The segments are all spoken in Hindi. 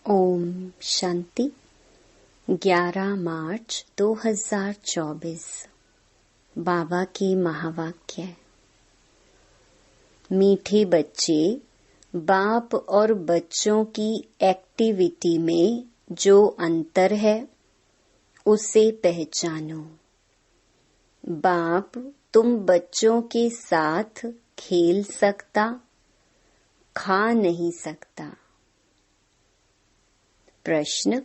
ओम शांति। 11 मार्च 2024 बाबा की महावाक्य। मीठे बच्चे, बाप और बच्चों की एक्टिविटी में जो अंतर है उसे पहचानो। बाप तुम बच्चों के साथ खेल सकता, खा नहीं सकता। प्रश्न,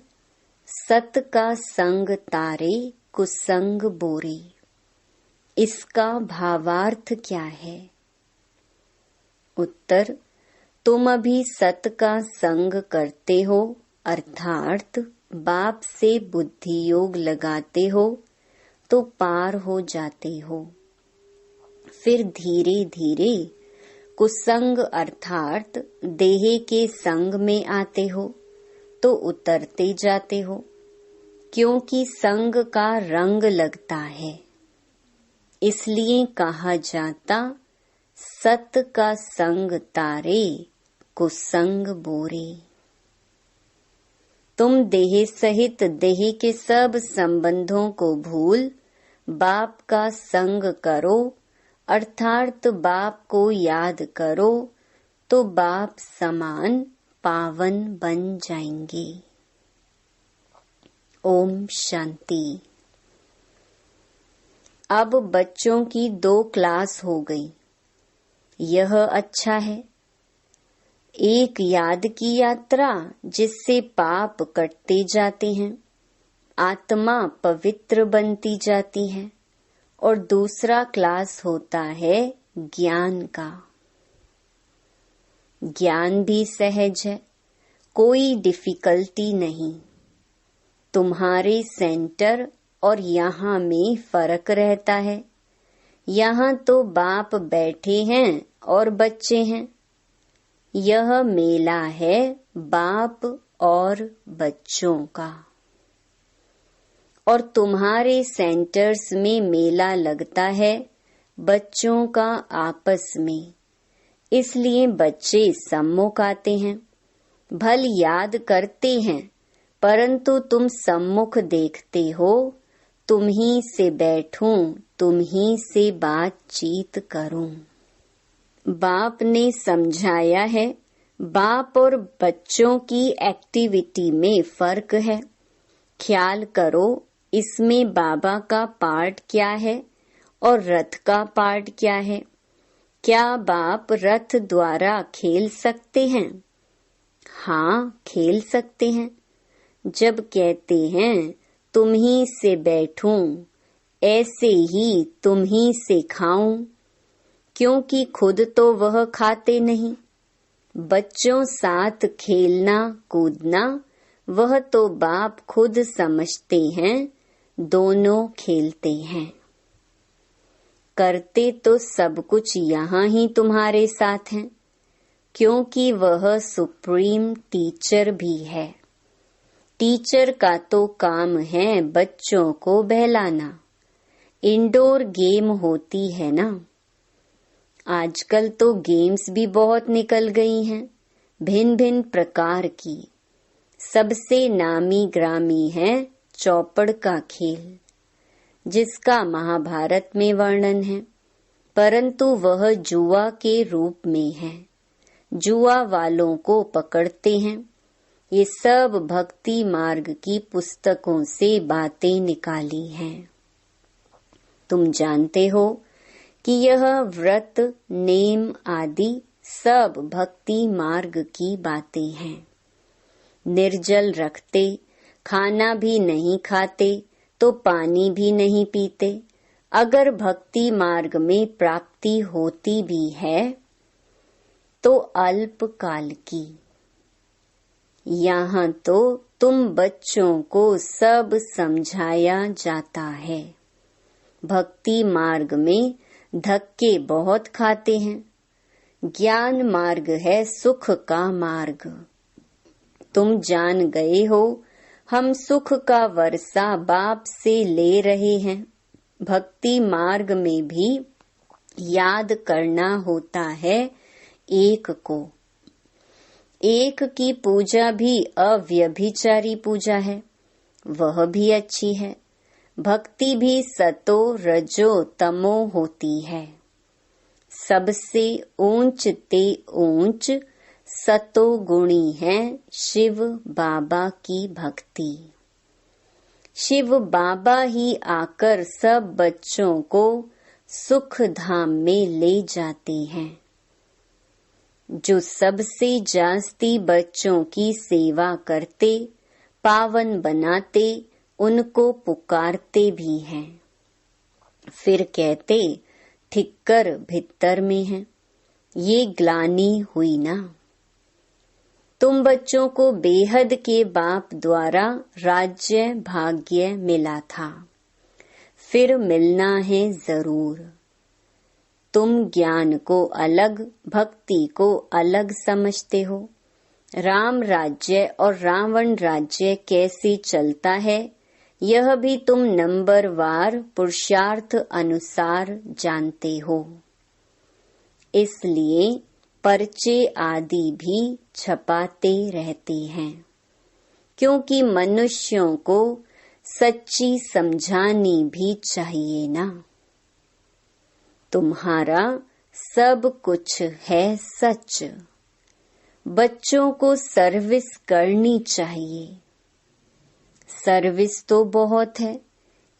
सत का संग तारे कुसंग बोरे, इसका भावार्थ क्या है? उत्तर, तुम अभी सत का संग करते हो, अर्थात बाप से बुद्धि योग लगाते हो तो पार हो जाते हो। फिर धीरे धीरे कुसंग अर्थात देह के संग में आते हो तो उतरते जाते हो, क्योंकि संग का रंग लगता है। इसलिए कहा जाता सत का संग तारे कुसंग बोरे। तुम देह सहित देह के सब संबंधों को भूल बाप का संग करो, अर्थात बाप को याद करो तो बाप समान पावन बन जाएंगे। ओम शांति। अब बच्चों की 2 क्लास हो गई, यह अच्छा है। एक याद की यात्रा जिससे पाप कटते जाते हैं, आत्मा पवित्र बनती जाती है, और दूसरा क्लास होता है ज्ञान का। ज्ञान भी सहज है, कोई डिफिकल्टी नहीं। तुम्हारे सेंटर और यहाँ में फर्क रहता है। यहाँ तो बाप बैठे हैं और बच्चे हैं। यह मेला है बाप और बच्चों का। और तुम्हारे सेंटर्स में मेला लगता है बच्चों का आपस में। इसलिए बच्चे सम्मुख आते हैं, भल याद करते हैं, परंतु तुम सम्मुख देखते हो, तुम ही से बैठूं, तुम ही से बातचीत करूं। बाप ने समझाया है, बाप और बच्चों की एक्टिविटी में फर्क है। ख्याल करो, इसमें बाबा का पार्ट क्या है और रथ का पार्ट क्या है। क्या बाप रथ द्वारा खेल सकते हैं? हाँ, खेल सकते हैं। जब कहते हैं तुम ही से बैठूं, ऐसे ही तुम ही से खाऊं, क्योंकि खुद तो वह खाते नहीं। बच्चों साथ खेलना कूदना वह तो बाप खुद समझते हैं, दोनों खेलते हैं। करते तो सब कुछ यहाँ ही तुम्हारे साथ हैं, क्योंकि वह सुप्रीम टीचर भी है। टीचर का तो काम है बच्चों को बहलाना। इंडोर गेम होती है ना। आजकल तो गेम्स भी बहुत निकल गई हैं, भिन्न भिन्न प्रकार की। सबसे नामी ग्रामी है चौपड़ का खेल, जिसका महाभारत में वर्णन है, परंतु वह जुआ के रूप में है। जुआ वालों को पकड़ते हैं। ये सब भक्ति मार्ग की पुस्तकों से बातें निकाली हैं। तुम जानते हो कि यह व्रत नेम आदि सब भक्ति मार्ग की बातें हैं। निर्जल रखते, खाना भी नहीं खाते तो पानी भी नहीं पीते। अगर भक्ति मार्ग में प्राप्ति होती भी है तो अल्प काल की। यहाँ तो तुम बच्चों को सब समझाया जाता है। भक्ति मार्ग में धक्के बहुत खाते हैं। ज्ञान मार्ग है सुख का मार्ग। तुम जान गए हो, हम सुख का वर्षा बाप से ले रहे हैं। भक्ति मार्ग में भी याद करना होता है एक को। एक की पूजा भी अव्यभिचारी पूजा है, वह भी अच्छी है। भक्ति भी सतो रजो तमो होती है। सबसे ऊंच ते ऊंच सतो गुणी है शिव बाबा की भक्ति। शिव बाबा ही आकर सब बच्चों को सुख धाम में ले जाते हैं। जो सबसे जास्ती बच्चों की सेवा करते, पावन बनाते, उनको पुकारते भी हैं। फिर कहते ठिक्कर भित्तर में है, ये ग्लानि हुई ना। तुम बच्चों को बेहद के बाप द्वारा राज्य भाग्य मिला था, फिर मिलना है जरूर। तुम ज्ञान को अलग, भक्ति को अलग समझते हो। राम राज्य और रावण राज्य कैसे चलता है, यह भी तुम नंबरवार पुरुषार्थ अनुसार जानते हो। इसलिए पर्चे आदि भी छपाते रहते हैं, क्योंकि मनुष्यों को सच्ची समझानी भी चाहिए ना। तुम्हारा सब कुछ है सच, बच्चों को सर्विस करनी चाहिए। सर्विस तो बहुत है,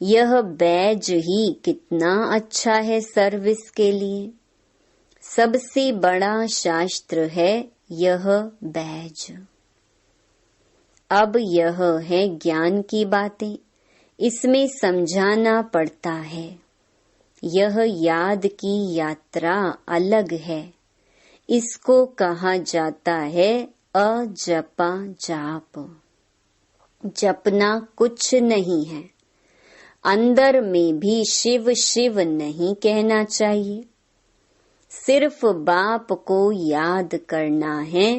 यह बैज ही कितना अच्छा है सर्विस के लिए। सबसे बड़ा शास्त्र है यह बैज। अब यह है ज्ञान की बातें, इसमें समझाना पड़ता है। यह याद की यात्रा अलग है, इसको कहा जाता है अजपा जाप। जपना कुछ नहीं है, अंदर में भी शिव शिव नहीं कहना चाहिए। सिर्फ बाप को याद करना है,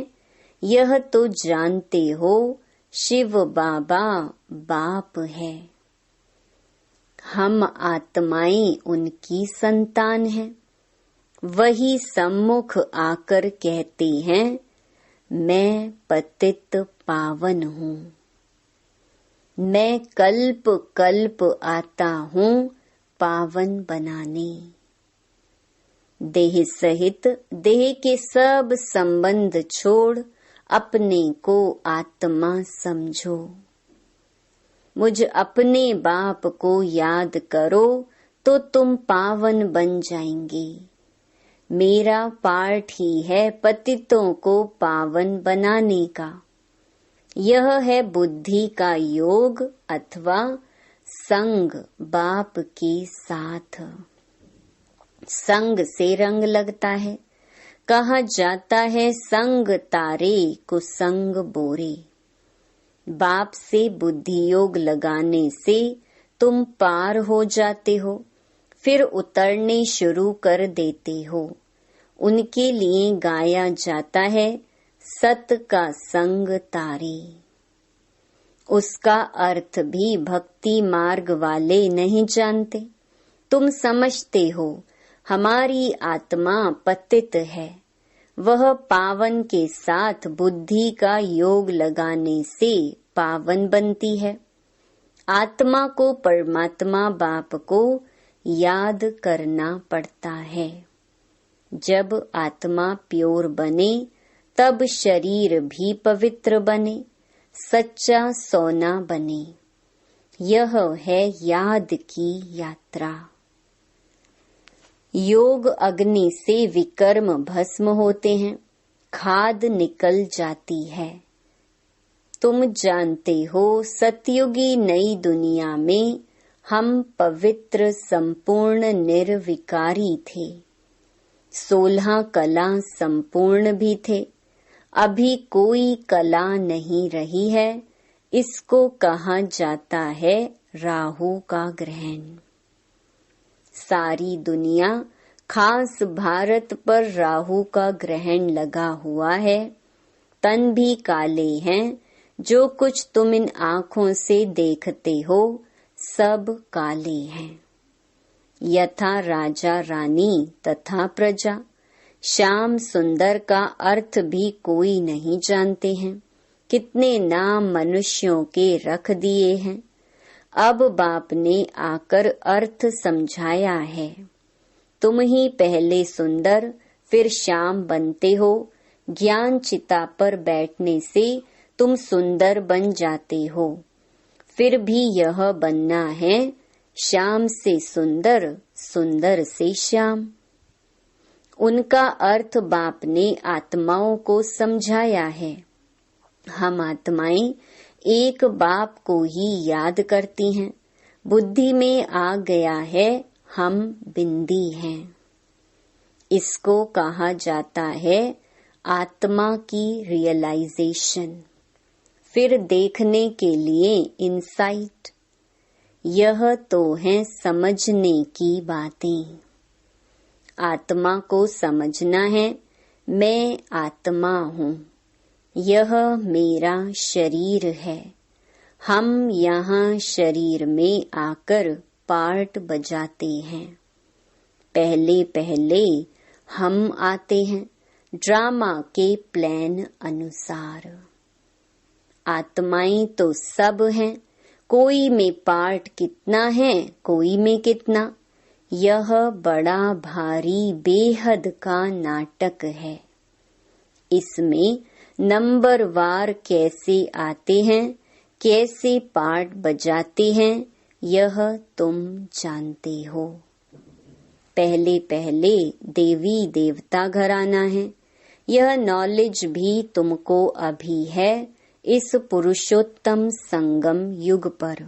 यह तो जानते हो शिव बाबा बाप है। हम आत्माएं उनकी संतान हैं। वही सम्मुख आकर कहते हैं, मैं पतित पावन हूँ। मैं कल्प कल्प आता हूँ पावन बनाने। देह सहित देह के सब संबंध छोड़ अपने को आत्मा समझो। मुझ अपने बाप को याद करो तो तुम पावन बन जाएंगे। मेरा पाठ ही है पतितों को पावन बनाने का। यह है बुद्धि का योग अथवा संग बाप के साथ। संग से रंग लगता है। कहा जाता है संग तारे कुसंग बोरे। बाप से बुद्धि योग लगाने से तुम पार हो जाते हो, फिर उतरने शुरू कर देते हो। उनके लिए गाया जाता है सत का संग तारे। उसका अर्थ भी भक्ति मार्ग वाले नहीं जानते। तुम समझते हो हमारी आत्मा पतित है, वह पावन के साथ बुद्धि का योग लगाने से पावन बनती है। आत्मा को परमात्मा बाप को याद करना पड़ता है। जब आत्मा प्योर बने तब शरीर भी पवित्र बने, सच्चा सोना बने। यह है याद की यात्रा। योग अग्नि से विकर्म भस्म होते हैं, खाद निकल जाती है। तुम जानते हो सतयुगी नई दुनिया में हम पवित्र संपूर्ण निर्विकारी थे। 16 कला संपूर्ण भी थे। अभी कोई कला नहीं रही है। इसको कहा जाता है राहु का ग्रहण। सारी दुनिया खास भारत पर राहु का ग्रहण लगा हुआ है। तन भी काले हैं। जो कुछ तुम इन आँखों से देखते हो सब काले हैं। यथा राजा रानी तथा प्रजा। श्याम सुंदर का अर्थ भी कोई नहीं जानते हैं। कितने नाम मनुष्यों के रख दिए हैं। अब बाप ने आकर अर्थ समझाया है। तुम ही पहले सुंदर फिर श्याम बनते हो। ज्ञान चिता पर बैठने से तुम सुंदर बन जाते हो। फिर भी यह बनना है श्याम से सुंदर, सुंदर से श्याम। उनका अर्थ बाप ने आत्माओं को समझाया है। हम आत्माएं एक बाप को ही याद करती हैं। बुद्धि में आ गया है हम बिंदी हैं। इसको कहा जाता है आत्मा की रियलाइजेशन। फिर देखने के लिए इंसाइट। यह तो है समझने की बातें। आत्मा को समझना है मैं आत्मा हूँ, यह मेरा शरीर है। हम यहाँ शरीर में आकर पार्ट बजाते हैं। पहले पहले हम आते हैं ड्रामा के प्लान अनुसार। आत्माएं तो सब हैं, कोई में पार्ट कितना है, कोई में कितना। यह बड़ा भारी बेहद का नाटक है। इसमें नंबरवार कैसे आते हैं, कैसे पार्ट बजाते हैं, यह तुम जानते हो। पहले पहले देवी देवता घराना है। यह नॉलेज भी तुमको अभी है इस पुरुषोत्तम संगम युग पर।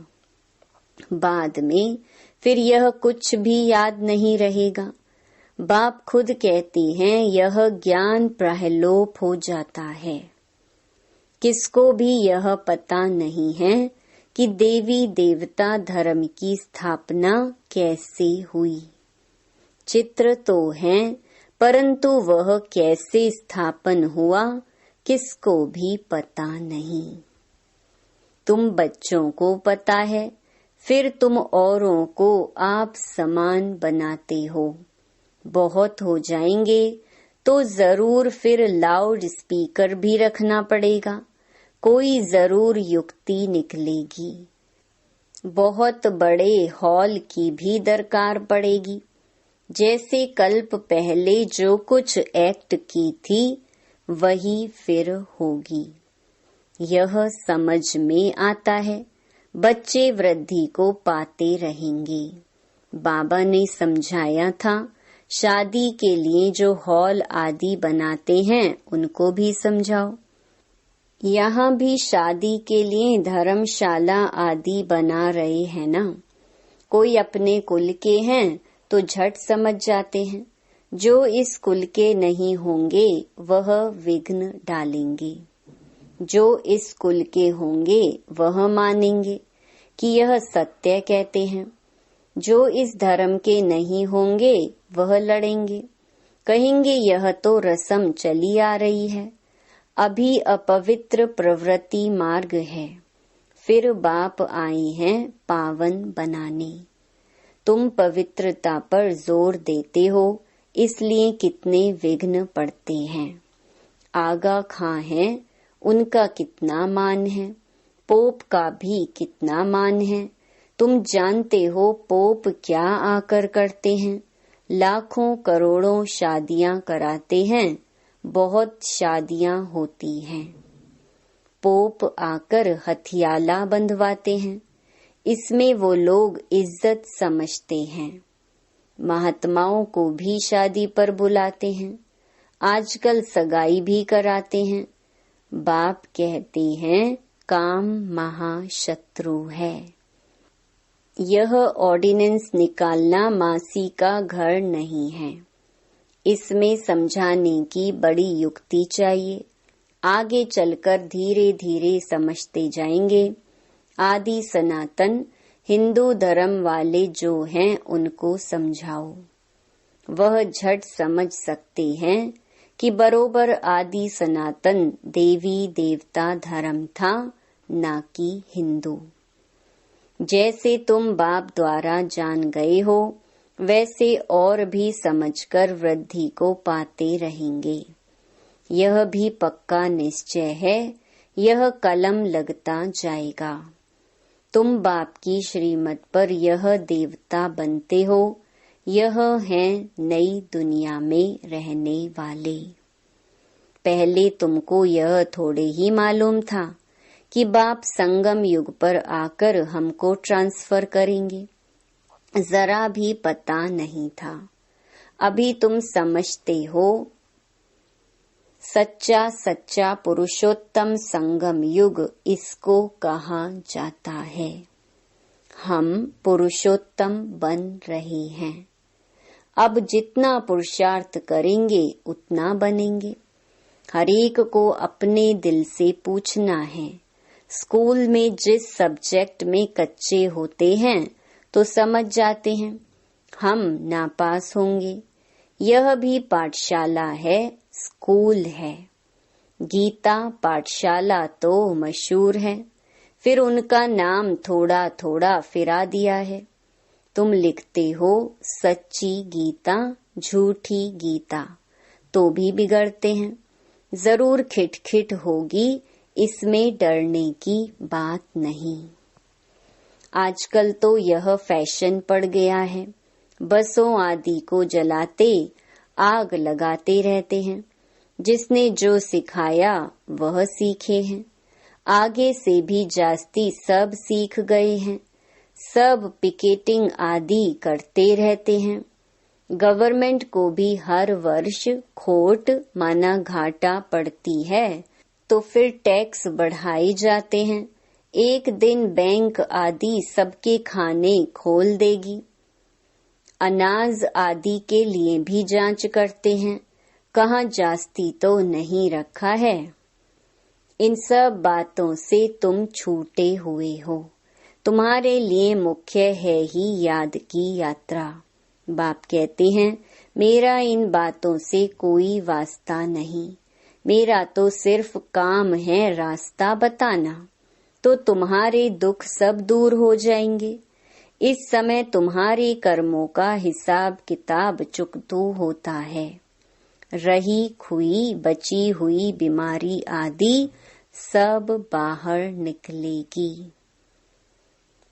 बाद में फिर यह कुछ भी याद नहीं रहेगा। बाप खुद कहते हैं यह ज्ञान प्रहलोप हो जाता है। किसको भी यह पता नहीं है कि देवी देवता धर्म की स्थापना कैसे हुई। चित्र तो है, परंतु वह कैसे स्थापन हुआ किसको भी पता नहीं। तुम बच्चों को पता है, फिर तुम औरों को आप समान बनाते हो। बहुत हो जाएंगे तो जरूर फिर लाउड स्पीकर भी रखना पड़ेगा। कोई जरूर युक्ति निकलेगी। बहुत बड़े हॉल की भी दरकार पड़ेगी। जैसे कल्प पहले जो कुछ एक्ट की थी वही फिर होगी। यह समझ में आता है। बच्चे वृद्धि को पाते रहेंगे। बाबा ने समझाया था शादी के लिए जो हॉल आदि बनाते हैं उनको भी समझाओ। यहाँ भी शादी के लिए धर्मशाला आदि बना रहे हैं ना। कोई अपने कुल के हैं तो झट समझ जाते हैं। जो इस कुल के नहीं होंगे वह विघ्न डालेंगे। जो इस कुल के होंगे वह मानेंगे कि यह सत्य कहते हैं। जो इस धर्म के नहीं होंगे वह लड़ेंगे, कहेंगे यह तो रस्म चली आ रही है, अभी अपवित्र प्रवृत्ति मार्ग है। फिर बाप आए हैं पावन बनाने। तुम पवित्रता पर जोर देते हो, इसलिए कितने विघ्न पड़ते हैं। आगा खां है, उनका कितना मान है। पोप का भी कितना मान है। तुम जानते हो पोप क्या आकर करते हैं। लाखों करोड़ों शादियां कराते हैं, बहुत शादियां होती हैं। पोप आकर हथियाला बंधवाते हैं, इसमें वो लोग इज्जत समझते हैं। महात्माओं को भी शादी पर बुलाते हैं, आजकल सगाई भी कराते हैं। बाप कहते हैं काम महाशत्रु है। यह ऑर्डिनेंस निकालना मासी का घर नहीं है। इसमें समझाने की बड़ी युक्ति चाहिए। आगे चलकर धीरे धीरे समझते जाएंगे। आदि सनातन हिंदू धर्म वाले जो हैं उनको समझाओ। वह झट समझ सकते हैं कि बरोबर आदि सनातन देवी देवता धर्म था, ना कि हिंदू। जैसे तुम बाप द्वारा जान गए हो, वैसे और भी समझकर वृद्धि को पाते रहेंगे। यह भी पक्का निश्चय है, यह कलम लगता जाएगा। तुम बाप की श्रीमत पर यह देवता बनते हो, यह हैं नई दुनिया में रहने वाले। पहले तुमको यह थोड़े ही मालूम था कि बाप संगम युग पर आकर हमको ट्रांसफर करेंगे, जरा भी पता नहीं था। अभी तुम समझते हो, सच्चा सच्चा पुरुषोत्तम संगम युग इसको कहा जाता है। हम पुरुषोत्तम बन रहे हैं। अब जितना पुरुषार्थ करेंगे उतना बनेंगे। हरेक को अपने दिल से पूछना है। स्कूल में जिस सब्जेक्ट में कच्चे होते हैं तो समझ जाते हैं, हम नापास होंगे। यह भी पाठशाला है, स्कूल है। गीता पाठशाला तो मशहूर है, फिर उनका नाम थोड़ा थोड़ा फिरा दिया है। तुम लिखते हो सच्ची गीता, झूठी गीता, तो भी बिगड़ते हैं। जरूर खिटखिट होगी, इसमें डरने की बात नहीं। आजकल तो यह फैशन पड़ गया है, बसों आदि को जलाते आग लगाते रहते हैं। जिसने जो सिखाया वह सीखे हैं। आगे से भी जास्ती सब सीख गए हैं। सब पिकेटिंग आदि करते रहते हैं। गवर्नमेंट को भी हर वर्ष खोट माना घाटा पड़ती है, तो फिर टैक्स बढ़ाए जाते हैं। एक दिन बैंक आदि सबके खाने खोल देगी। अनाज आदि के लिए भी जांच करते हैं, कहाँ जास्ती तो नहीं रखा है। इन सब बातों से तुम छूटे हुए हो। तुम्हारे लिए मुख्य है ही याद की यात्रा। बाप कहते हैं, मेरा इन बातों से कोई वास्ता नहीं, मेरा तो सिर्फ काम है रास्ता बताना, तो तुम्हारे दुख सब दूर हो जाएंगे। इस समय तुम्हारे कर्मों का हिसाब किताब चुकतू होता है। रही खुई बची हुई बीमारी आदि सब बाहर निकलेगी।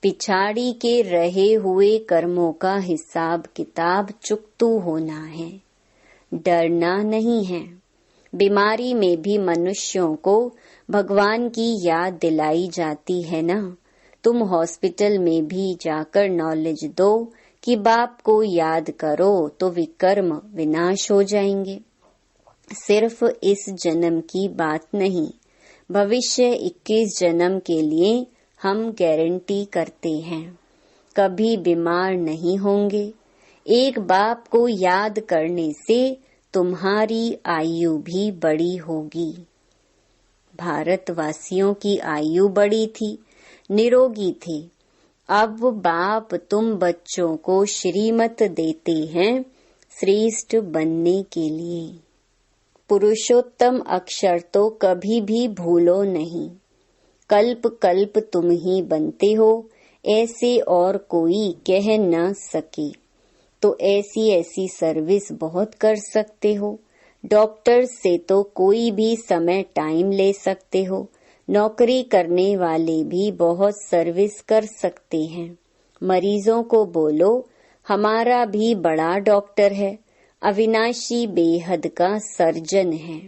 पिछाड़ी के रहे हुए कर्मों का हिसाब किताब चुकतू होना है, डरना नहीं है। बीमारी में भी मनुष्यों को भगवान की याद दिलाई जाती है ना। तुम हॉस्पिटल में भी जाकर नॉलेज दो कि बाप को याद करो तो विकर्म विनाश हो जाएंगे। सिर्फ इस जन्म की बात नहीं, भविष्य 21 जन्म के लिए हम गारंटी करते हैं, कभी बीमार नहीं होंगे। एक बाप को याद करने से तुम्हारी आयु भी बड़ी होगी। भारतवासियों की आयु बड़ी थी, निरोगी थे। अब बाप तुम बच्चों को श्रीमत देते हैं श्रेष्ठ बनने के लिए। पुरुषोत्तम अक्षर तो कभी भी भूलो नहीं। कल्प कल्प तुम ही बनते हो, ऐसे और कोई कह न सके। तो ऐसी ऐसी सर्विस बहुत कर सकते हो। डॉक्टर से तो कोई भी समय टाइम ले सकते हो। नौकरी करने वाले भी बहुत सर्विस कर सकते हैं। मरीजों को बोलो, हमारा भी बड़ा डॉक्टर है, अविनाशी बेहद का सर्जन है।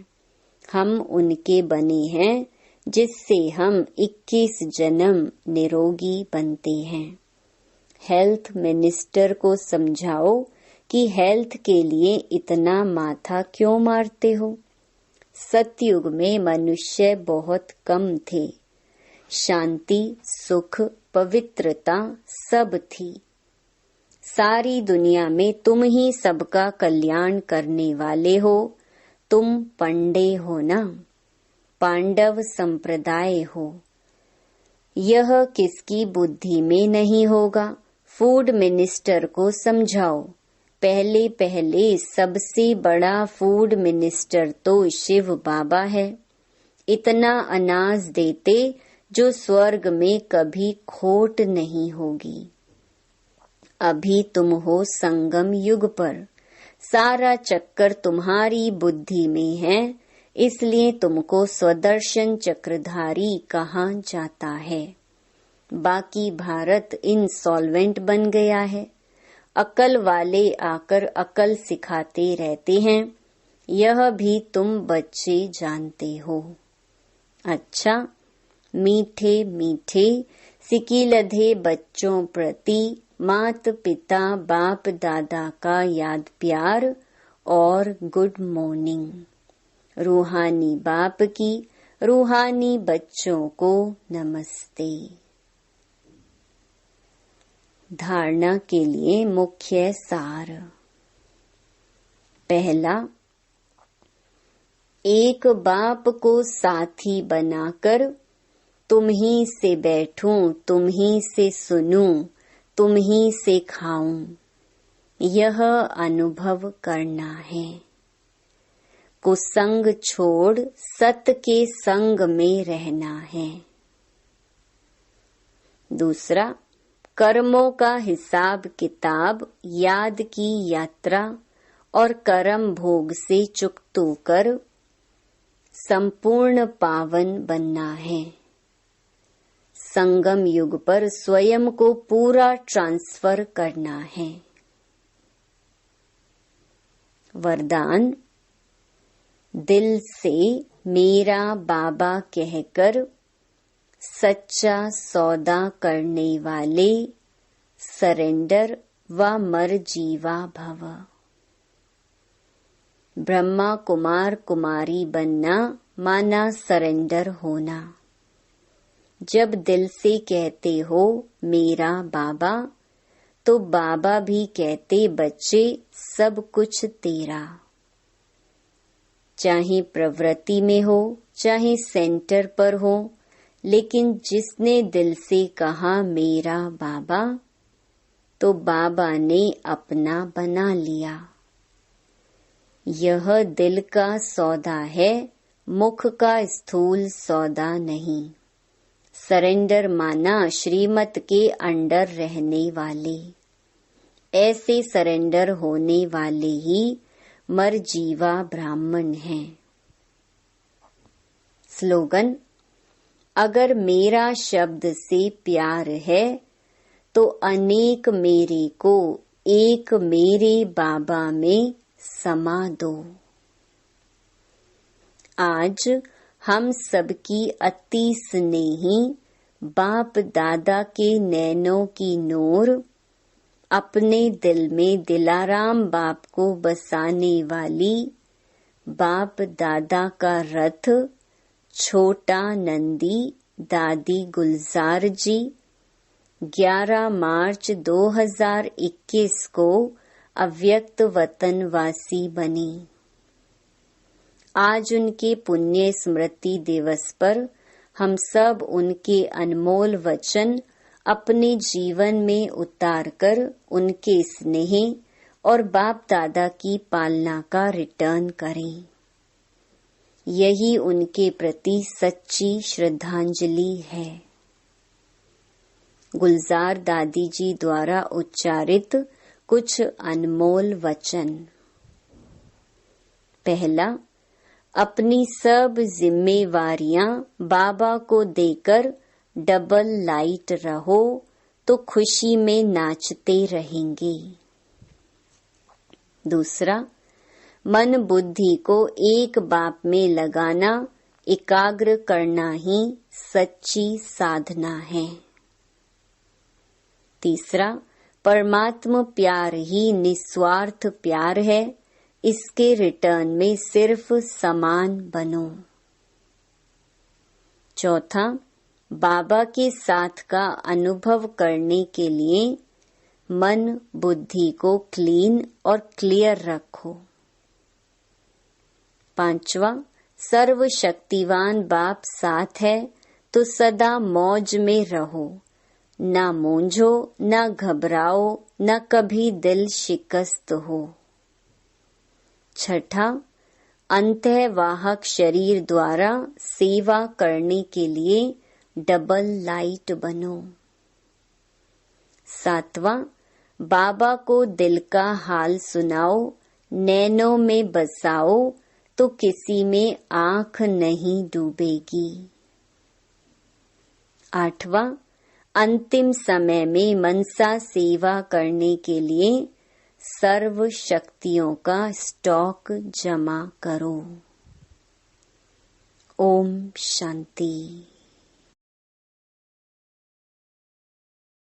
हम उनके बने हैं जिससे हम 21 जन्म निरोगी बनते हैं। हेल्थ मिनिस्टर को समझाओ कि हेल्थ के लिए इतना माथा क्यों मारते हो। सतयुग में मनुष्य बहुत कम थे, शांति सुख पवित्रता सब थी। सारी दुनिया में तुम ही सबका कल्याण करने वाले हो। तुम पंडे हो ना, पांडव संप्रदाय हो। यह किसकी बुद्धि में नहीं होगा। फूड मिनिस्टर को समझाओ। पहले पहले सबसे बड़ा फूड मिनिस्टर तो शिव बाबा है। इतना अनाज देते जो स्वर्ग में कभी खोट नहीं होगी। अभी तुम हो संगम युग पर, सारा चक्कर तुम्हारी बुद्धि में है, इसलिए तुमको स्वदर्शन चक्रधारी कहा जाता है। बाकी भारत इंसॉल्वेंट बन गया है। अकल वाले आकर अकल सिखाते रहते हैं, यह भी तुम बच्चे जानते हो। अच्छा, मीठे मीठे सिकिलधे बच्चों प्रति मात पिता बाप दादा का याद प्यार और गुड मॉर्निंग। रूहानी बाप की रूहानी बच्चों को नमस्ते। धारणा के लिए मुख्य सार। पहला, एक बाप को साथी बनाकर तुम ही से बैठूं, तुम ही से सुनूं, तुम ही से खाऊं, यह अनुभव करना है। कुसंग छोड़ सत के संग में रहना है। दूसरा, कर्मों का हिसाब किताब याद की यात्रा और कर्म भोग से चुक्त होकर संपूर्ण पावन बनना है। संगम युग पर स्वयं को पूरा ट्रांसफर करना है। वरदान, दिल से मेरा बाबा कहकर सच्चा सौदा करने वाले सरेंडर व मरजीवा भव। ब्रह्मा कुमार कुमारी बनना माना सरेंडर होना। जब दिल से कहते हो मेरा बाबा, तो बाबा भी कहते बच्चे सब कुछ तेरा। चाहे प्रवृत्ति में हो चाहे सेंटर पर हो, लेकिन जिसने दिल से कहा मेरा बाबा, तो बाबा ने अपना बना लिया। यह दिल का सौदा है, मुख का स्थूल सौदा नहीं। सरेंडर माना श्रीमत के अंडर रहने वाले। ऐसे सरेंडर होने वाले ही मरजीवा ब्राह्मण हैं। स्लोगन, अगर मेरा शब्द से प्यार है तो अनेक मेरे को एक मेरे बाबा में समा दो। आज हम सबकी अति स्नेही बाप दादा के नैनों की नूर अपने दिल में दिलाराम बाप को बसाने वाली बाप दादा का रथ छोटा नंदी दादी गुलजार जी 11 मार्च 2021 को अव्यक्त वतनवासी बनी। आज उनके पुण्य स्मृति दिवस पर हम सब उनके अनमोल वचन अपने जीवन में उतारकर उनके स्नेह और बाप दादा की पालना का रिटर्न करें। यही उनके प्रति सच्ची श्रद्धांजलि है। गुलजार दादी जी द्वारा उच्चारित कुछ अनमोल वचन। पहला, अपनी सब जिम्मेवारियां बाबा को देकर डबल लाइट रहो तो खुशी में नाचते रहेंगे। दूसरा, मन बुद्धि को एक बाप में लगाना, एकाग्र करना ही सच्ची साधना है। तीसरा, परमात्मा प्यार ही निस्वार्थ प्यार है, इसके रिटर्न में सिर्फ समान बनो। चौथा, बाबा के साथ का अनुभव करने के लिए मन बुद्धि को क्लीन और क्लियर रखो। पांचवा, सर्वशक्तिवान बाप साथ है तो सदा मौज में रहो, ना मूंझो ना घबराओ, न कभी दिल शिकस्त हो। छठा, अंतःवाहक शरीर द्वारा सेवा करने के लिए डबल लाइट बनो। सातवां, बाबा को दिल का हाल सुनाओ, नैनों में बसाओ तो किसी में आंख नहीं डूबेगी। 8वां, अंतिम समय में मनसा सेवा करने के लिए सर्व शक्तियों का स्टॉक जमा करो। ओम शांति।